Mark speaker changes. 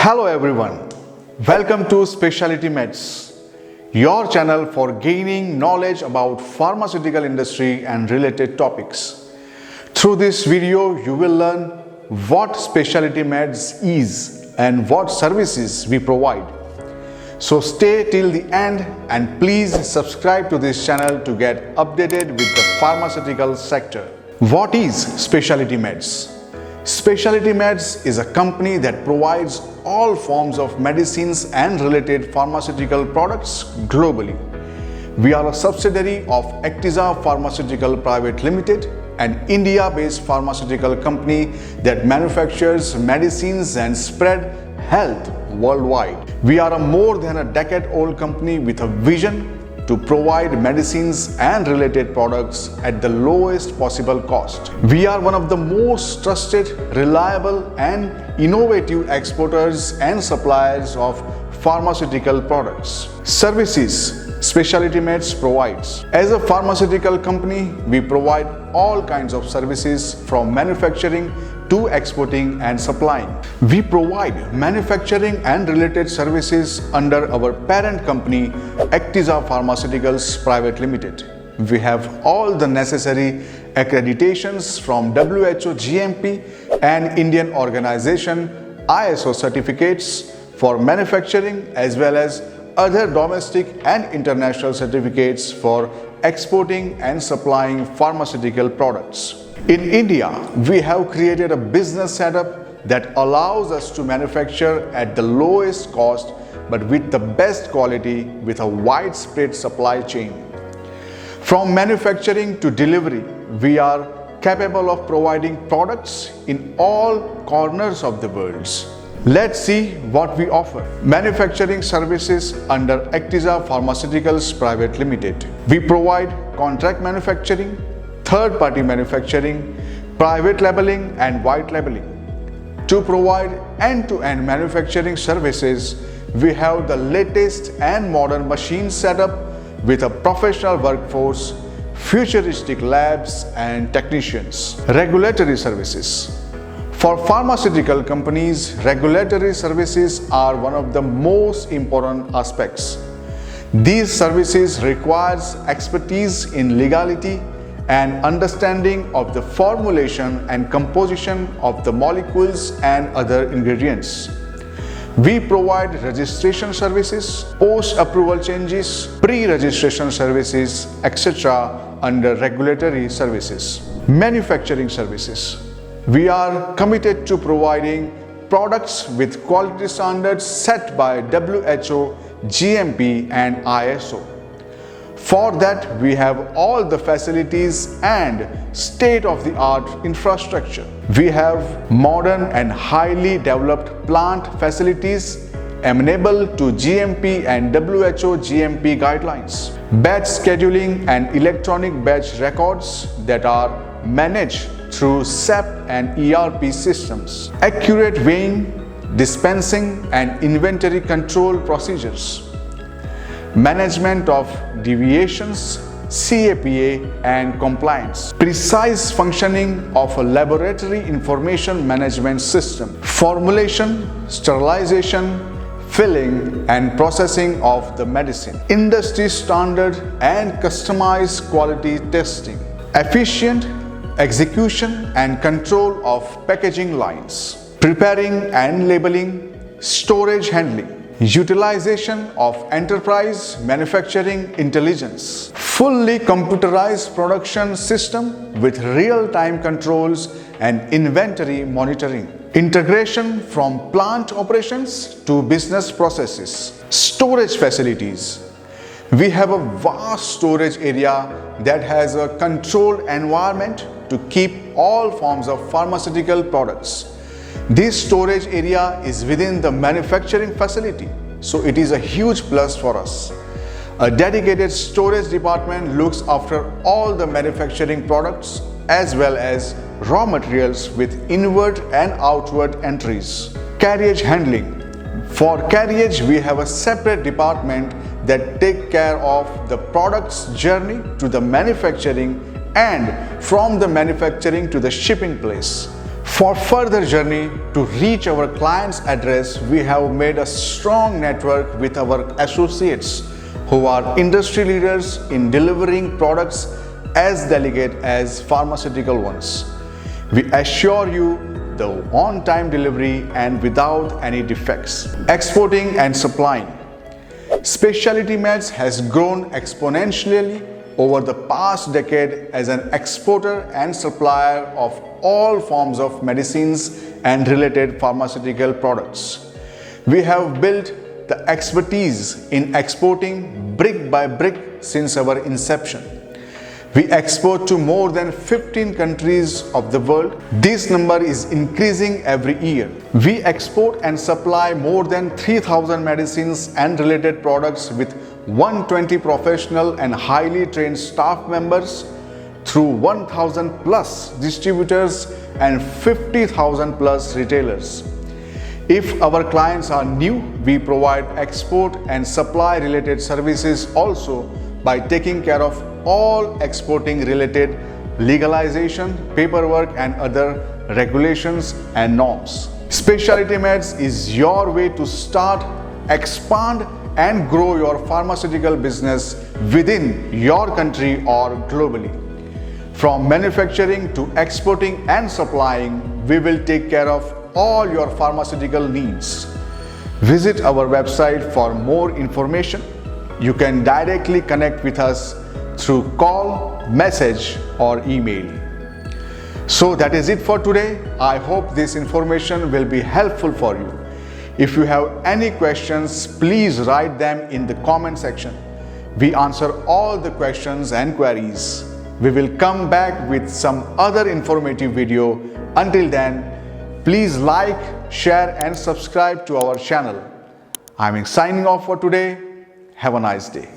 Speaker 1: Hello everyone, welcome to Speciality Medz, your channel for gaining knowledge about pharmaceutical industry and related topics. Through this video, you will learn what Speciality Medz is and what services we provide. So stay till the end and please subscribe to this channel to get updated with the pharmaceutical sector. What is Speciality Medz? Speciality Medz is a company that provides all forms of medicines and related pharmaceutical products globally. We are a subsidiary of Actiza Pharmaceutical Pvt, an India-based pharmaceutical company that manufactures medicines and spread health worldwide. We are a more than a decade-old company with a vision to provide medicines and related products at the lowest possible cost. We are one of the most trusted, reliable and innovative exporters and suppliers of pharmaceutical products. Services Speciality Medz provides. As a pharmaceutical company, we provide all kinds of services from manufacturing to exporting and supplying. We provide manufacturing and related services under our parent company Actiza Pharmaceutical Pvt. We have all the necessary accreditations from WHO GMP and Indian organization ISO certificates for manufacturing as well as other domestic and international certificates for exporting and supplying pharmaceutical products. In India, we have created a business setup that allows us to manufacture at the lowest cost but with the best quality with a widespread supply chain. From manufacturing to delivery, we are capable of providing products in all corners of the world. Let's see what we offer. Manufacturing services under Actiza Pharmaceutical Pvt. We provide contract manufacturing, third-party manufacturing, private labeling and white labeling. To provide end-to-end manufacturing services, we have the latest and modern machine setup with a professional workforce, futuristic labs and technicians. Regulatory services. For pharmaceutical companies, regulatory services are one of the most important aspects. These services requires expertise in legality and understanding of the formulation and composition of the molecules and other ingredients. We provide registration services, post-approval changes, pre-registration services, etc. under regulatory services. Manufacturing services. We are committed to providing products with quality standards set by WHO, GMP and ISO. For that, we have all the facilities and state-of-the-art infrastructure. We have modern and highly developed plant facilities amenable to GMP and WHO GMP guidelines. Batch scheduling and electronic batch records that are managed through SAP and ERP systems. Accurate weighing, dispensing and inventory control procedures. Management of deviations, CAPA and compliance. Precise functioning of a laboratory information management system. Formulation, sterilization, filling and processing of the medicine. Industry standard and customized quality testing. Efficient execution and control of packaging lines. Preparing and labeling, storage handling. Utilization of enterprise manufacturing intelligence. Fully computerized production system with real-time controls and inventory monitoring. Integration from plant operations to business processes. Storage facilities. We have a vast storage area that has a controlled environment to keep all forms of pharmaceutical products. This storage area is within the manufacturing facility, so it is a huge plus for us. A dedicated storage department looks after all the manufacturing products as well as raw materials with inward and outward entries. Carriage handling. For carriage, we have a separate department that take care of the product's journey to the manufacturing and from the manufacturing to the shipping place. For further journey to reach our client's address, we have made a strong network with our associates who are industry leaders in delivering products as delicate as pharmaceutical ones. We assure you the on-time delivery and without any defects. Exporting and supplying. Speciality Medz has grown exponentially over the past decade as an exporter and supplier of all forms of medicines and related pharmaceutical products. We have built the expertise in exporting brick by brick since our inception. We export to more than 15 countries of the world. This number is increasing every year. We export and supply more than 3,000 medicines and related products with 120 professional and highly trained staff members through 1,000 plus distributors and 50,000 plus retailers. If our clients are new, we provide export and supply related services also by taking care of all exporting related legalization, paperwork and other regulations and norms. Speciality Medz is your way to start, expand and grow your pharmaceutical business within your country or globally. From manufacturing to exporting and supplying, we will take care of all your pharmaceutical needs. Visit our website for more information. You can directly connect with us through call, message or email. So that is it for today. I hope this information will be helpful for you. If you have any questions, please write them in the comment section. We answer all the questions and queries. We will come back with some other informative video. Until then, please like, share and subscribe to our channel. I'm signing off for today. Have a nice day.